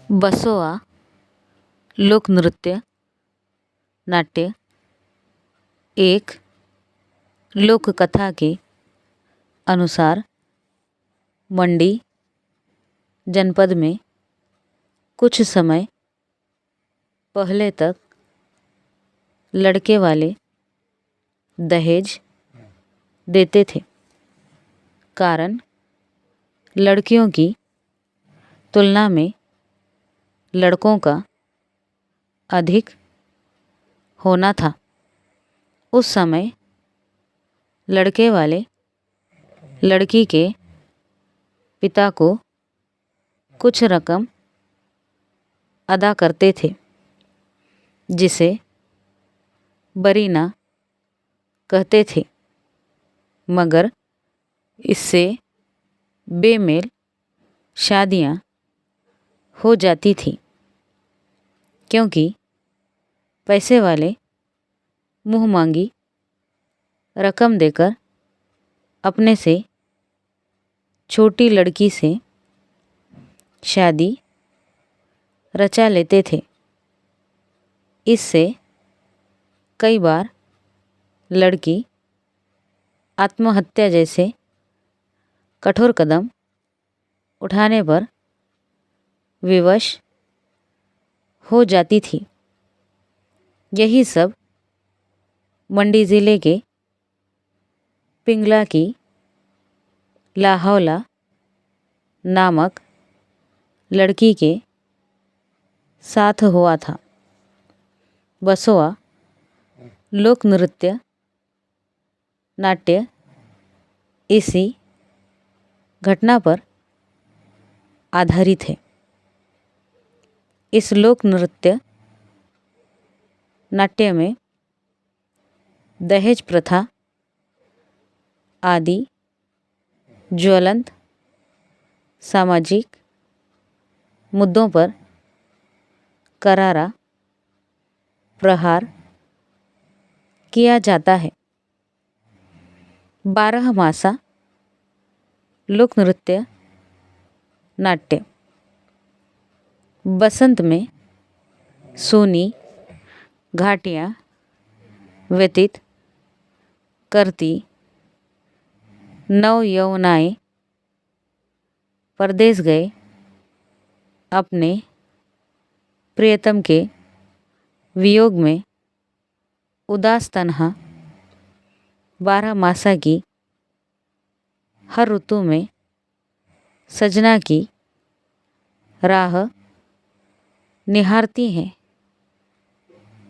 बसोआ लोक नृत्य नाट्य एक लोक कथा के अनुसार मंडी जनपद में कुछ समय पहले तक लड़के वाले दहेज देते थे। कारण लड़कियों की तुलना में लड़कों का अधिक होना था। उस समय लड़के वाले लड़की के पिता को कुछ रकम अदा करते थे, जिसे बरीना कहते थे, मगर इससे बेमेल शादियां हो जाती थी, क्योंकि पैसे वाले मुँह मांगी रकम देकर अपने से छोटी लड़की से शादी रचा लेते थे। इससे कई बार लड़की आत्महत्या जैसे कठोर कदम उठाने पर विवश हो जाती थी। यही सब मंडी ज़िले के पिंगला की लाहौला नामक लड़की के साथ हुआ था। बसोआ लोक नृत्य नाट्य इसी घटना पर आधारित है। इस लोक नृत्य नाट्य में दहेज प्रथा आदि ज्वलंत सामाजिक मुद्दों पर करारा प्रहार किया जाता है। 12मासा लोक नृत्य नाट्य बसंत में सोनी घाटियाँ व्यतीत करती नवयौवनाएँ परदेश गए अपने प्रियतम के वियोग में उदास तन्हा 12मासा की हर ऋतु में सजना की राह निहारती हैं।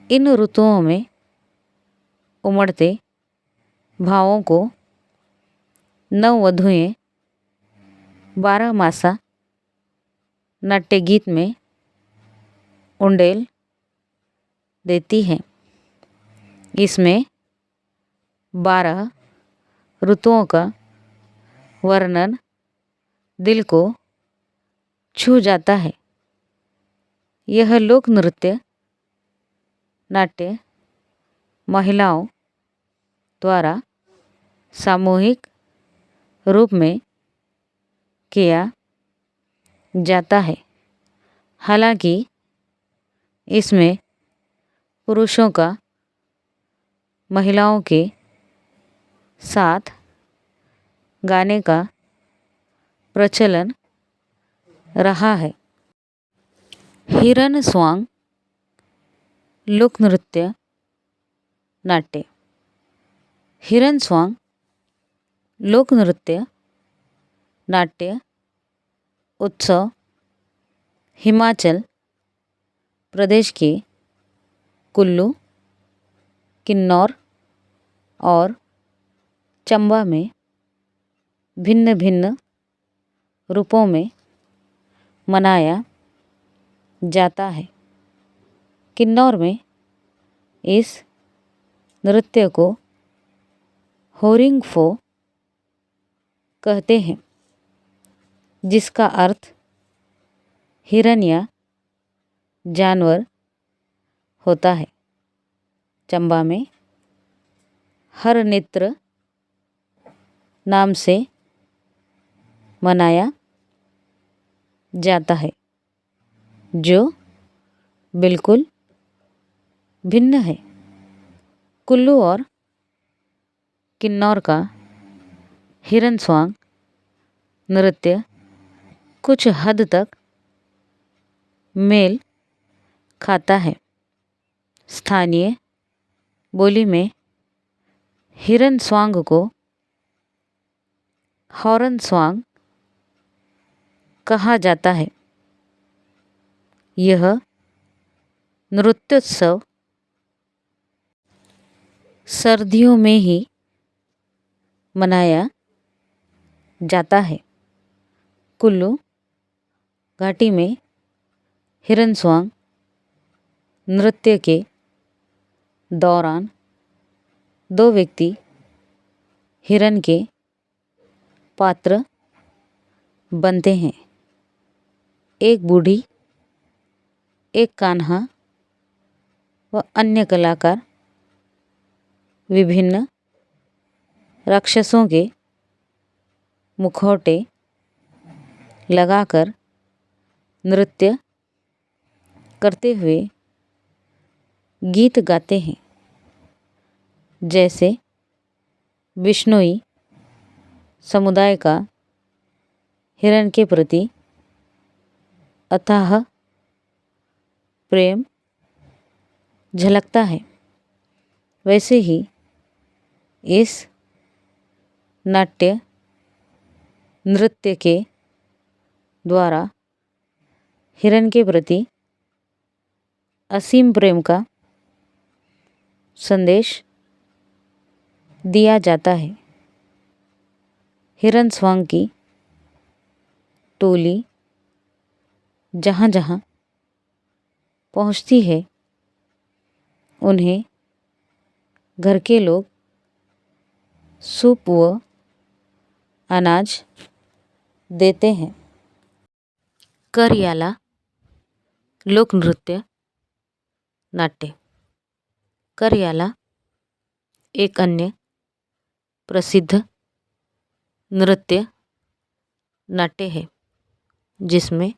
इन ऋतुओं में उमड़ते भावों को नववधुएं 12मासा नाट्य गीत में उंडेल देती हैं। इसमें 12 ऋतुओं का वर्णन दिल को छू जाता है। यह लोक नृत्य नाट्य महिलाओं द्वारा सामूहिक रूप में किया जाता है। हालांकि इसमें पुरुषों का महिलाओं के साथ गाने का प्रचलन रहा है। हिरन स्वांग लोक नृत्य नाट्य हिरन स्वांग लोक नृत्य नाट्य उत्सव हिमाचल प्रदेश के कुल्लू, किन्नौर और चंबा में भिन्न भिन्न रूपों में मनाया जाता है। किन्नौर में इस नृत्य को होरिंगफो कहते हैं, जिसका अर्थ हिरन या जानवर होता है। चंबा में हर नेत्र नाम से मनाया जाता है। जो बिल्कुल भिन्न है। कुल्लू और किन्नौर का हिरन स्वांग नृत्य कुछ हद तक मेल खाता है। स्थानीय बोली में हिरन स्वांग को हॉर्न स्वांग कहा जाता है। यह नृत्योत्सव सर्दियों में ही मनाया जाता है। कुल्लू घाटी में हिरन स्वांग नृत्य के दौरान दो व्यक्ति हिरन के पात्र बनते हैं। एक बूढ़ी, एक कान्हा व अन्य कलाकार विभिन्न राक्षसों के मुखौटे लगाकर नृत्य करते हुए गीत गाते हैं। जैसे बिश्नोई समुदाय का हिरन के प्रति अथाह प्रेम झलकता है, वैसे ही इस नाट्य नृत्य के द्वारा हिरन के प्रति असीम प्रेम का संदेश दिया जाता है। हिरन स्वांग की टोली जहाँ जहाँ पहुँचती है, उन्हें घर के लोग सूप व अनाज देते हैं। करियाला लोक नृत्य नाट्य। करियाला एक अन्य प्रसिद्ध नृत्य नाट्य है, जिसमें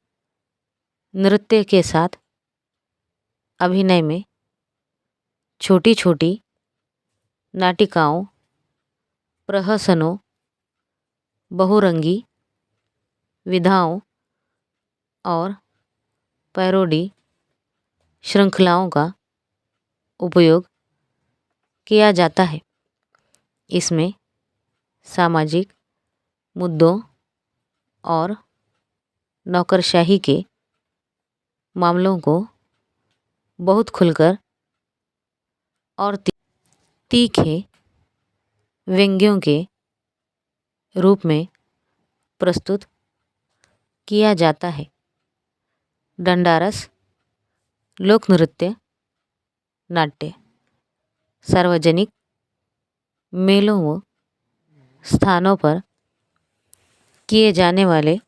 नृत्य के साथ अभिनय में छोटी छोटी नाटिकाओं, प्रहसनों, बहुरंगी विधाओं और पैरोडी श्रृंखलाओं का उपयोग किया जाता है। इसमें सामाजिक मुद्दों और नौकरशाही के मामलों को बहुत खुलकर और तीखे व्यंग्यों के रूप में प्रस्तुत किया जाता है। डंडारस लोक नृत्य नाट्य सार्वजनिक मेलों व स्थानों पर किए जाने वाले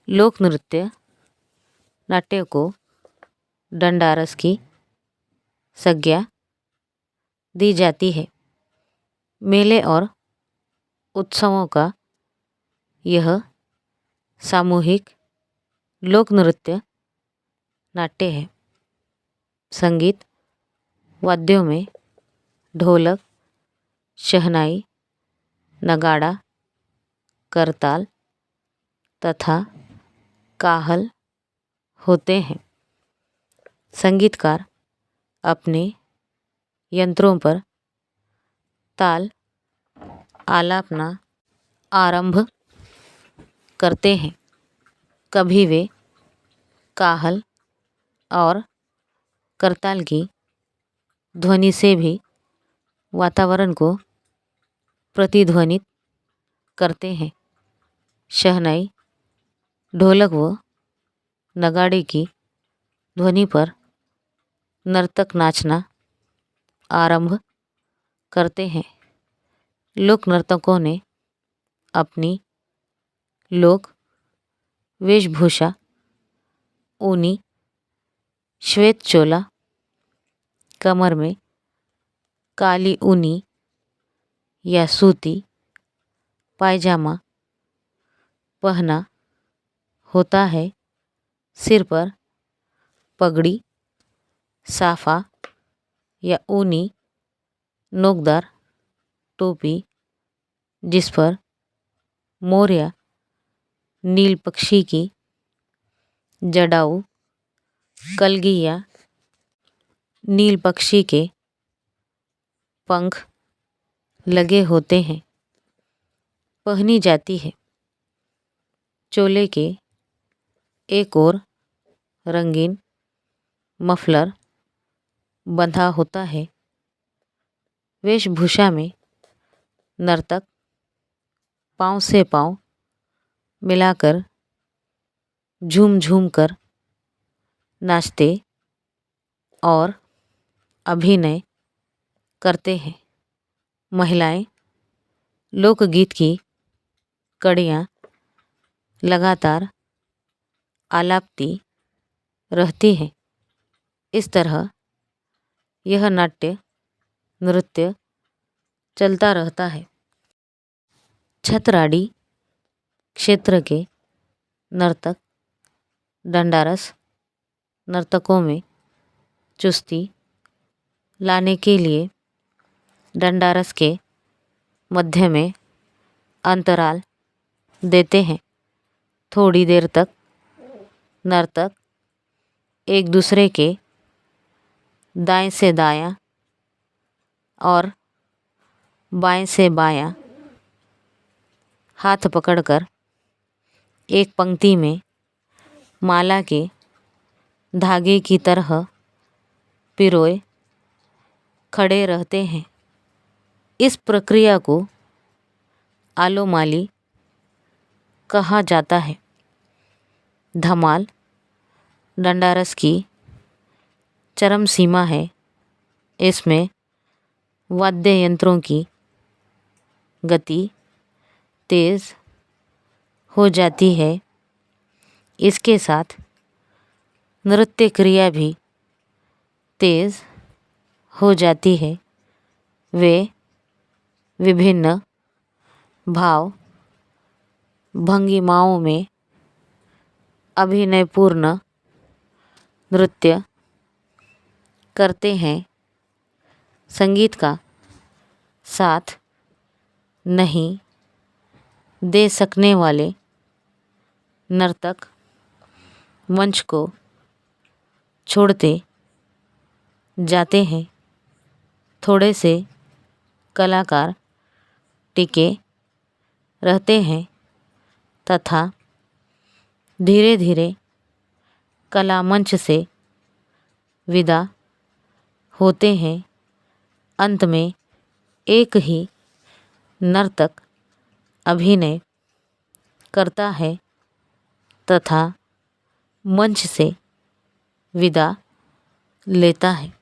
लोक नृत्य नाट्य को डंडारस की संज्ञा दी जाती है। मेले और उत्सवों का यह सामूहिक लोक नृत्य नाट्य है। संगीत वाद्यों में ढोलक, शहनाई, नगाड़ा, करताल तथा काहल होते हैं। संगीतकार अपने यंत्रों पर ताल आलापना आरंभ करते हैं। कभी वे काहल और करताल की ध्वनि से भी वातावरण को प्रतिध्वनित करते हैं। शहनाई, ढोलक व नगाड़े की ध्वनि पर नर्तक नाचना आरंभ करते हैं। लोक नर्तकों ने अपनी लोक वेशभूषा ऊनी श्वेत चोला, कमर में काली ऊनी या सूती पायजामा पहना होता है। सिर पर पगड़ी, साफा या ऊनी नोकदार टोपी जिस पर मोर या नील पक्षी की जटायु, कलगी या नील पक्षी के पंख लगे होते हैं पहनी जाती है। चोले के एक और रंगीन मफलर बंधा होता है। वेशभूषा में नर्तक पाँव से पाँव मिलाकर झूम झूम कर नाचते और अभिनय करते हैं। महिलाएं लोकगीत की कड़ियाँ लगातार आलापती रहती हैं। इस तरह यह नाट्य नृत्य चलता रहता है। छतराड़ी क्षेत्र के नर्तक दंडारस नर्तकों में चुस्ती लाने के लिए दंडारस के मध्य में अंतराल देते हैं। थोड़ी देर तक नर्तक एक दूसरे के दाएं से दायां और बाएं से बायां हाथ पकड़कर एक पंक्ति में माला के धागे की तरह पिरोए खड़े रहते हैं। इस प्रक्रिया को आलोमाली कहा जाता है। धमाल दंडारस की चरम सीमा है। इसमें वाद्य यंत्रों की गति तेज हो जाती है। इसके साथ नृत्य क्रिया भी तेज हो जाती है। वे विभिन्न भाव भंगिमाओं में अभिनयपूर्ण नृत्य करते हैं। संगीत का साथ नहीं दे सकने वाले नर्तक मंच को छोड़ते जाते हैं। थोड़े से कलाकार टिके रहते हैं तथा धीरे धीरे कला मंच से विदा होते हैं। अंत में एक ही नर्तक अभिनय करता है तथा मंच से विदा लेता है।